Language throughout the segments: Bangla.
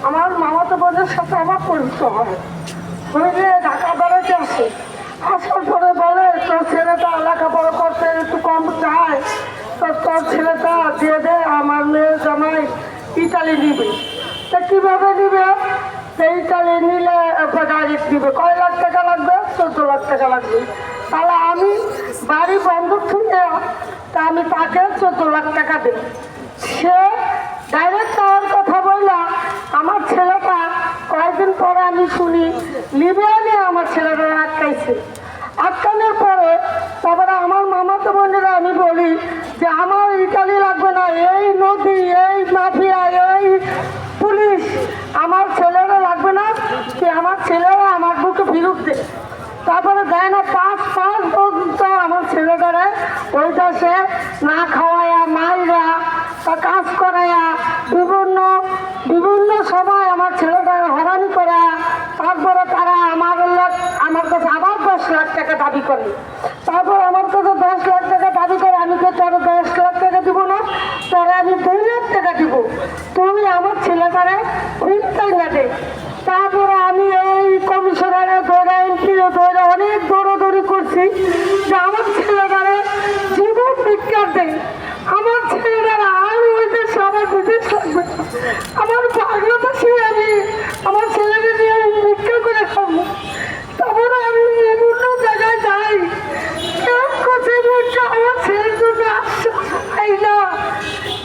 আমার মামাতো বোনের সাথে আমার পরিচয় হয়। বুঝলে ঢাকা বেড়াতে আসে, আসার পরে বলে তোর ছেলেটা লেখাপড়া করতে একটু কম চায়, তো তোর ছেলেটা দিয়ে দে, আমার মেয়ের জামাই ইটালি নিবে। তা কীভাবে নিবে? সেই ইটালি নিলে ডাইরেক্ট নিবে। কয় লাখ টাকা লাগবে? 14 লাখ টাকা লাগবে। তাহলে আমি বাড়ি বন্ধক থেকে তা আমি তাকে 14 লাখ টাকা দিই। সে ডাইরেক্ট যাওয়ার কথা বললা, আমার ছেলেটা কয়েকদিন পরে আমি শুনি লিবিয়া নিয়ে আমার ছেলেটা আটকাইছে। আটকানোর পরে তারপরে আমার মামাতো বোনেরা আমি বলি যে আমার ইটালি লাগবে না, এই নদী, এই মাফিয়া, এই পুলিশ আমার ছেলেরা লাগবে না, কি আমার ছেলেরা আমার বুকে ফিরুক দে। তারপরে দেয় না, 5 পর্যন্ত আমার ছেলেটারে ওই দেশে না খাওয়াইয়া মাইরা কাজ করাইয়া বিভিন্ন সময় আমার ছেলেটারে হয়রানি করা। তারপরে তারা আমার কাছে আবার 10 লাখ টাকা দাবি করে। তারপর আমার কাছে 10 লাখ টাকা দাবি করে। আমি তো তোর 10 লাখ টাকা দিব না, তোরা আমি 2 লাখ টাকা দিব, তুমি আমার ছেলেটারে ফিরতে না দে। তারপরে আমি এই কমিশনারে ধরে, এমপিও ধরে অনেক দৌড়াদৌড়ি করছি যে আমার ছেলেটারে জীবন বিজ্ঞান দেয়, আমার ছেলেটারা আর ওই দেশে আমার বিদেশ লাগবে, আমার বাংলাদেশে আমি আমার ছেলেকে নিয়ে আমি ভিক্ষা করে খাবো। তারপরে আমি বিভিন্ন জায়গায় যাই, কেউ কোথায় ভিক্ষা আমার ছেলের জন্য আশ্বাস পাই না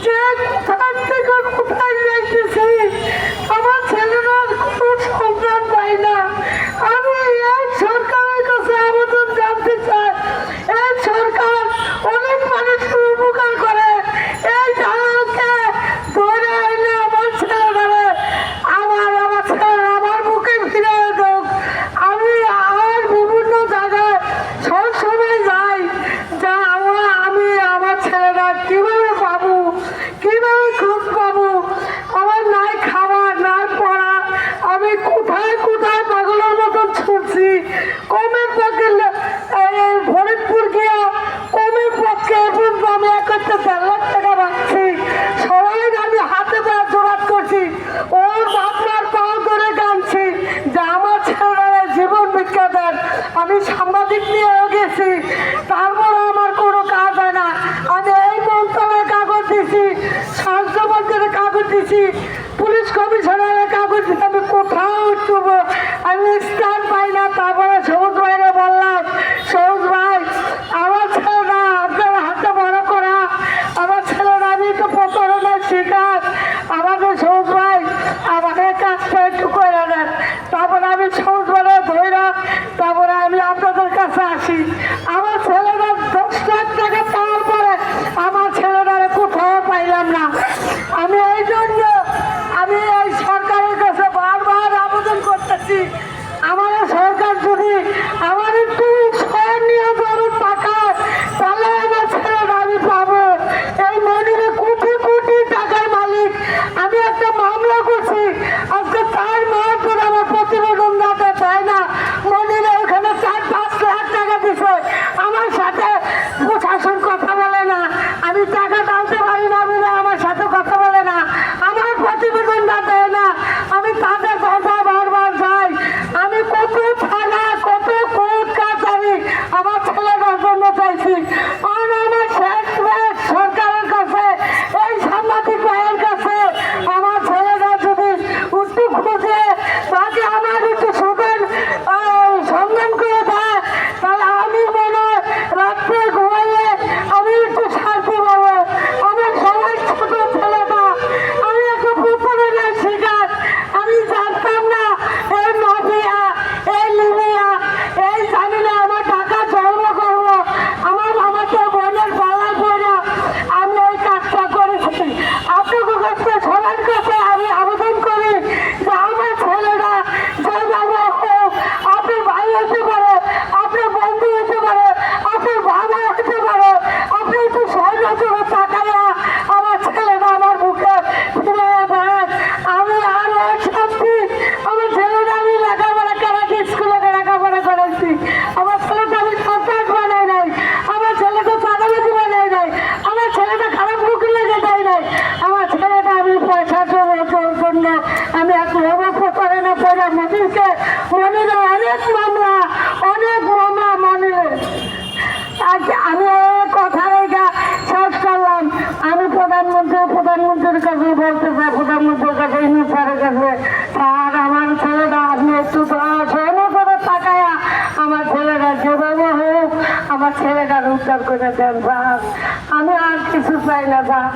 যে কোথার থেকে কোথায় যাইতেছি, আমার ছেলেরা কোনো সন্ধান পাই না। আমি এই সরকারের কাছে আবেদন জানতে চাই, এই সরকার অনেক মানুষের উপকার করে, এই ধারাকে ধরে আইলে আমার ছেলেরা আমার ছেলে আমার বুকে ফিরে দেখ। আমি আর বিভিন্ন জায়গায় সবসময় যাই, যা আমি আমার ছেলেরা কিভাবে পাবো, কিভাবে খোঁজ পাবো, আমার নাই খাবার নাই পড়া, আমি কোথায় কোথায় পাগলের মতন ছুটছি। কমের পক্ষে ফরিদপুর গিয়া কমের পক্ষে এখন আমি 1.5 লাখ টাকা রাখছি, সবাই আমি হাতে পায়ে জোরাত করছি, ওর বাপমার পাও ধরে গানছি যে আমার ছেলেরা জীবন ভিক্ষা দেন। আমি সাংবাদিক নিয়েও গেছি, তারপরে আমার কোনো কাজ হয় না। আমি এই মন্ত্রণালয়ে কাগজ দিছি, স্বাস্থ্য মন্ত্রণালয়ে কাগজ দিছি, পুলিশ কমিশনারের কাগজ দিছি, আমি কোথাও উঠবো, আমি স্থান পাই না। তারপরে সবুজ ভাইরে বললাম, সবুজ ভাই আমার ছেলেরা আপনার হাতে বড় করা, আমার ছেলেরা আমি একটু প্রতারণার শিকার, আমাকে সবুজ ভাই আমাকে কাজটা একটু করে দেন। তারপরে আমি সবুজ ভাইরে ধরা, তারপরে আমি আপনাদের কাছে আসি। আমার ছেলেরা 10 লাখ টাকা পাওয়ার পরে আমার ছেলেরা কোথাও পাইলাম না। আমি এই জন্য আমি এই সরকারের কাছে বারবার আবেদন করতেছি, আমার সরকার যদি আমি এক লবক করে না পড়ে মনিরকে, মনিরে অনেক মামলা, অনেক মামলা মনিরে। আজ আমি কথা রেখা শেষ করলাম। আমি প্রধানমন্ত্রীর কাছে বলতে চাই, প্রধানমন্ত্রীর কাছে, ইনি স্যারের কাছে, স্যার আমার ছেলেটা আপনি একটু সহন করে তাকায়া আমার ছেলেটা যেভাবে হোক আমার ছেলেটার উদ্ধার করে দেন স্যার। আমি আর কিছু চাই না স্যার।